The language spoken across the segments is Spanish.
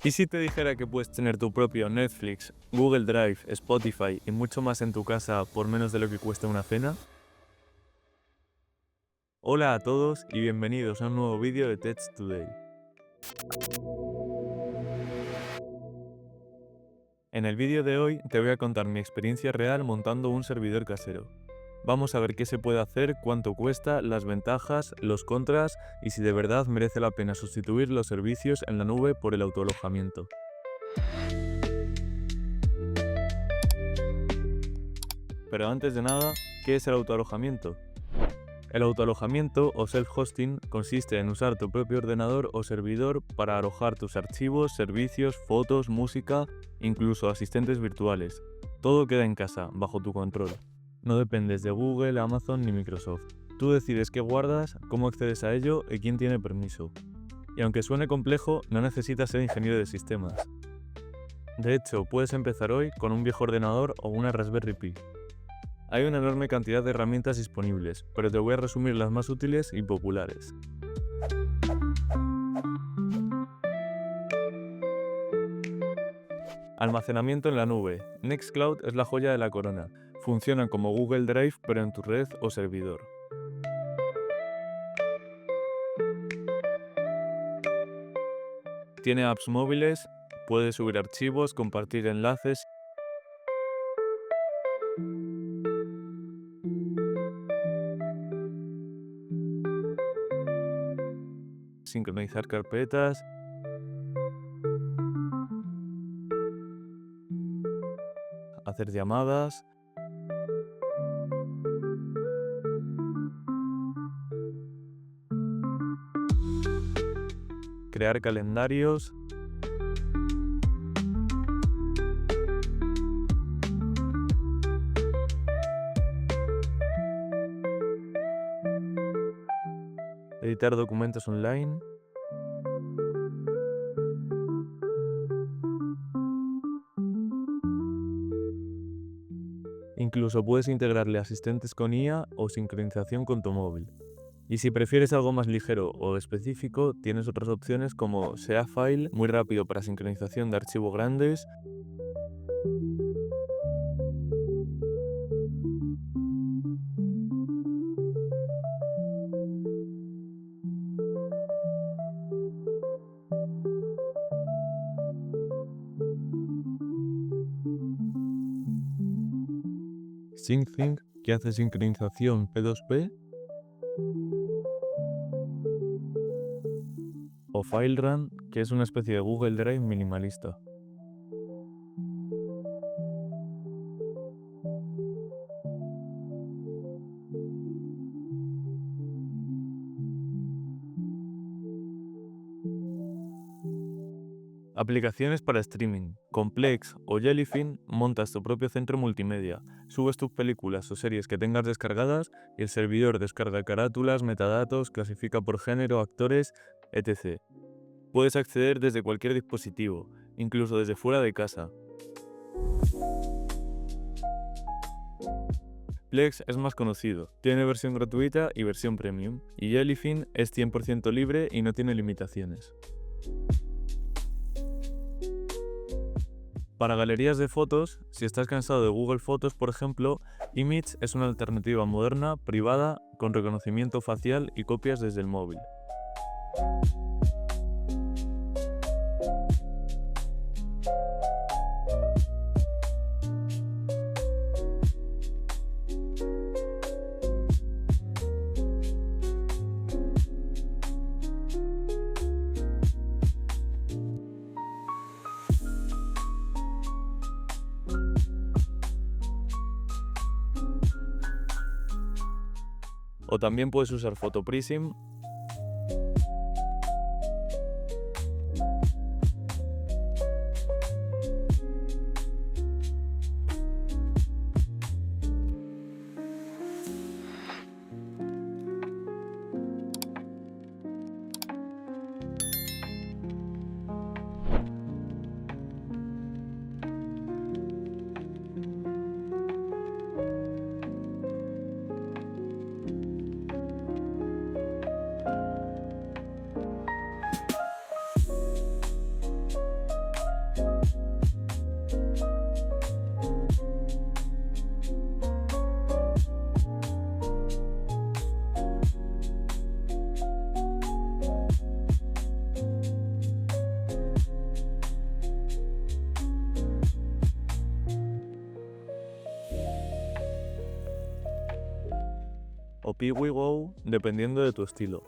¿Y si te dijera que puedes tener tu propio Netflix, Google Drive, Spotify y mucho más en tu casa por menos de lo que cuesta una cena? Hola a todos y bienvenidos a un nuevo vídeo de Tech Today. En el vídeo de hoy te voy a contar mi experiencia real montando un servidor casero. Vamos a ver qué se puede hacer, cuánto cuesta, las ventajas, los contras y si de verdad merece la pena sustituir los servicios en la nube por el autoalojamiento. Pero antes de nada, ¿qué es el autoalojamiento? El autoalojamiento o self-hosting consiste en usar tu propio ordenador o servidor para alojar tus archivos, servicios, fotos, música, incluso asistentes virtuales. Todo queda en casa, bajo tu control. No dependes de Google, Amazon ni Microsoft. Tú decides qué guardas, cómo accedes a ello y quién tiene permiso. Y aunque suene complejo, no necesitas ser ingeniero de sistemas. De hecho, puedes empezar hoy con un viejo ordenador o una Raspberry Pi. Hay una enorme cantidad de herramientas disponibles, pero te voy a resumir las más útiles y populares. Almacenamiento en la nube. Nextcloud es la joya de la corona. Funciona como Google Drive pero en tu red o servidor. Tiene apps móviles, puedes subir archivos, compartir enlaces, sincronizar carpetas, hacer llamadas, crear calendarios, editar documentos online, incluso puedes integrarle asistentes con IA o sincronización con tu móvil. Y si prefieres algo más ligero o específico, tienes otras opciones como ShareFile, muy rápido para sincronización de archivos grandes, SyncThing, que hace sincronización P2P, o FileRun, que es una especie de Google Drive minimalista. Aplicaciones para streaming. Con Plex o Jellyfin montas tu propio centro multimedia, subes tus películas o series que tengas descargadas y el servidor descarga carátulas, metadatos, clasifica por género, actores, etc. Puedes acceder desde cualquier dispositivo, incluso desde fuera de casa. Plex es más conocido, tiene versión gratuita y versión premium, y Jellyfin es 100% libre y no tiene limitaciones. Para galerías de fotos, si estás cansado de Google Fotos, por ejemplo, Image es una alternativa moderna, privada, con reconocimiento facial y copias desde el móvil. O también puedes usar PhotoPrism. Piwigo, dependiendo de tu estilo.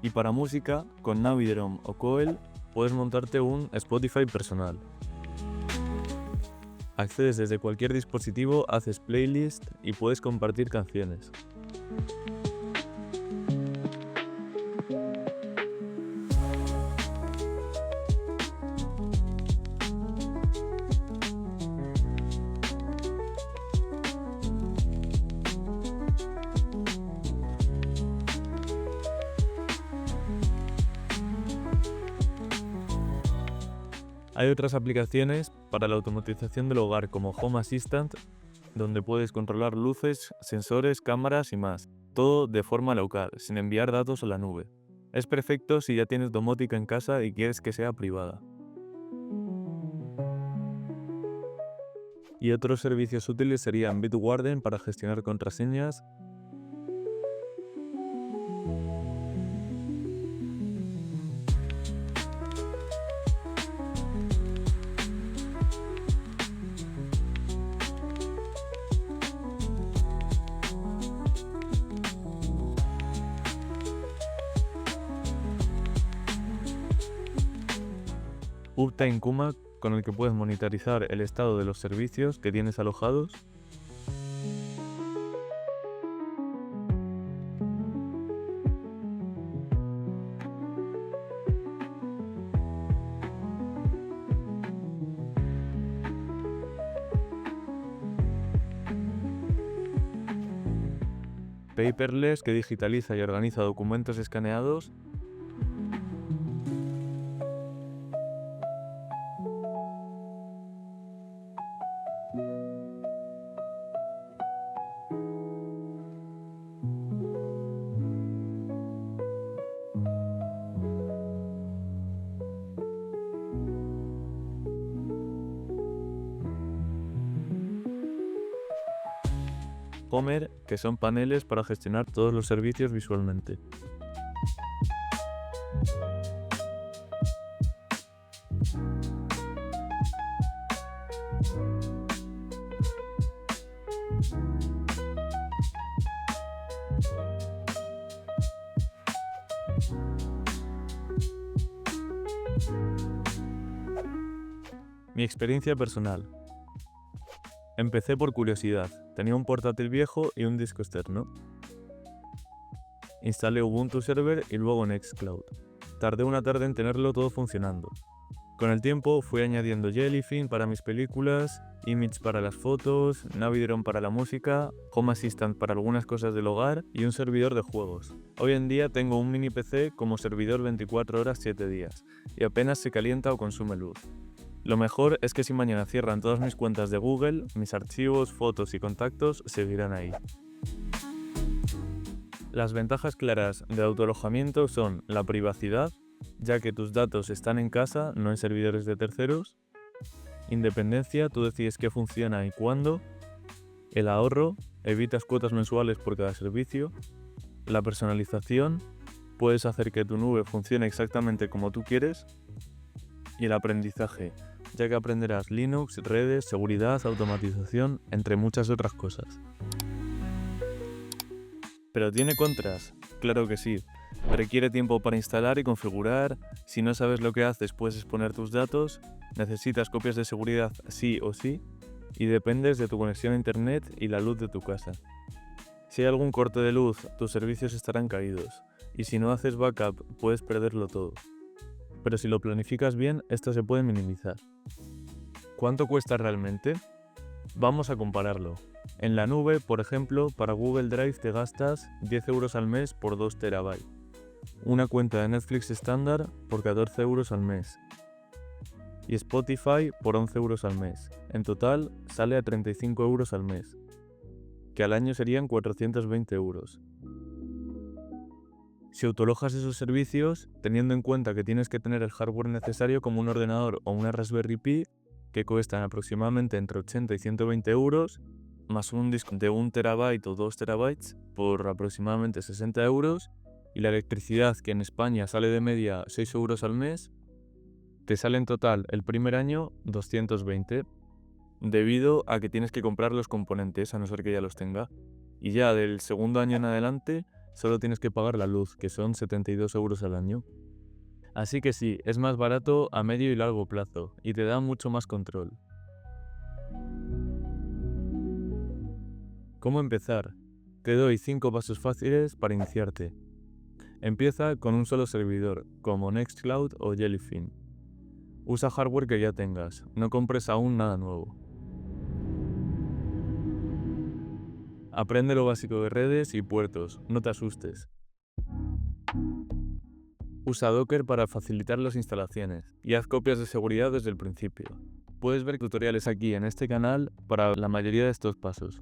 Y para música, con Navidrom o Coel, puedes montarte un Spotify personal. Accedes desde cualquier dispositivo, haces playlist y puedes compartir canciones. Hay otras aplicaciones para la automatización del hogar como Home Assistant, donde puedes controlar luces, sensores, cámaras y más, todo de forma local, sin enviar datos a la nube. Es perfecto si ya tienes domótica en casa y quieres que sea privada. Y otros servicios útiles serían Bitwarden para gestionar contraseñas, Uptime Kuma, con el que puedes monitorizar el estado de los servicios que tienes alojados, Paperless, que digitaliza y organiza documentos escaneados, Homer, que son paneles para gestionar todos los servicios visualmente. Mi experiencia personal. Empecé por curiosidad. Tenía un portátil viejo y un disco externo. Instalé Ubuntu Server y luego Nextcloud. Tardé una tarde en tenerlo todo funcionando. Con el tiempo fui añadiendo Jellyfin para mis películas, Image para las fotos, Navidrom para la música, Home Assistant para algunas cosas del hogar y un servidor de juegos. Hoy en día tengo un mini PC como servidor 24 horas 7 días y apenas se calienta o consume luz. Lo mejor es que si mañana cierran todas mis cuentas de Google, mis archivos, fotos y contactos seguirán ahí. Las ventajas claras de autoalojamiento son la privacidad, ya que tus datos están en casa, no en servidores de terceros. Independencia, tú decides qué funciona y cuándo. El ahorro, evitas cuotas mensuales por cada servicio. La personalización, puedes hacer que tu nube funcione exactamente como tú quieres. Y el aprendizaje, ya que aprenderás Linux, redes, seguridad, automatización, entre muchas otras cosas. ¿Pero tiene contras? Claro que sí. Requiere tiempo para instalar y configurar, si no sabes lo que haces puedes exponer tus datos, necesitas copias de seguridad sí o sí, y dependes de tu conexión a internet y la luz de tu casa. Si hay algún corte de luz, tus servicios estarán caídos, y si no haces backup puedes perderlo todo. Pero si lo planificas bien, esto se puede minimizar. ¿Cuánto cuesta realmente? Vamos a compararlo. En la nube, por ejemplo, para Google Drive te gastas 10 € al mes por 2 TB. Una cuenta de Netflix estándar por 14 € al mes. Y Spotify por 11 € al mes. En total sale a 35 € al mes, que al año serían 420 €. Si autoalojas esos servicios, teniendo en cuenta que tienes que tener el hardware necesario como un ordenador o una Raspberry Pi, que cuestan aproximadamente entre 80 y 120 euros, más un disco de 1 terabyte o 2 terabytes por aproximadamente 60 euros, y la electricidad, que en España sale de media 6 euros al mes, te sale en total el primer año 220, debido a que tienes que comprar los componentes, a no ser que ya los tenga. Y ya del segundo año en adelante, solo tienes que pagar la luz, que son 72 euros al año. Así que sí, es más barato a medio y largo plazo, y te da mucho más control. ¿Cómo empezar? Te doy 5 pasos fáciles para iniciarte. Empieza con un solo servidor, como Nextcloud o Jellyfin. Usa hardware que ya tengas, no compres aún nada nuevo. Aprende lo básico de redes y puertos, no te asustes. Usa Docker para facilitar las instalaciones y haz copias de seguridad desde el principio. Puedes ver tutoriales aquí en este canal para la mayoría de estos pasos.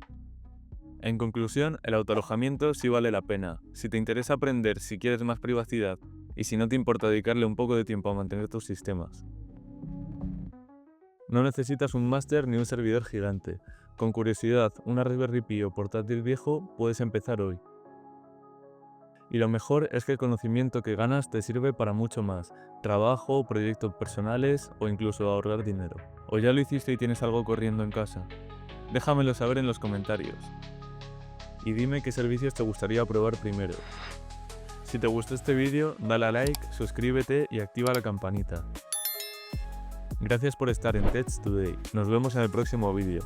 En conclusión, el autoalojamiento sí vale la pena. Si te interesa aprender, si quieres más privacidad y si no te importa dedicarle un poco de tiempo a mantener tus sistemas. No necesitas un máster ni un servidor gigante. Con curiosidad, una Raspberry Pi o portátil viejo puedes empezar hoy. Y lo mejor es que el conocimiento que ganas te sirve para mucho más: trabajo, proyectos personales o incluso ahorrar dinero. ¿O ya lo hiciste y tienes algo corriendo en casa? Déjamelo saber en los comentarios. Y dime qué servicios te gustaría probar primero. Si te gustó este vídeo, dale a like, suscríbete y activa la campanita. Gracias por estar en Tech Today. Nos vemos en el próximo vídeo.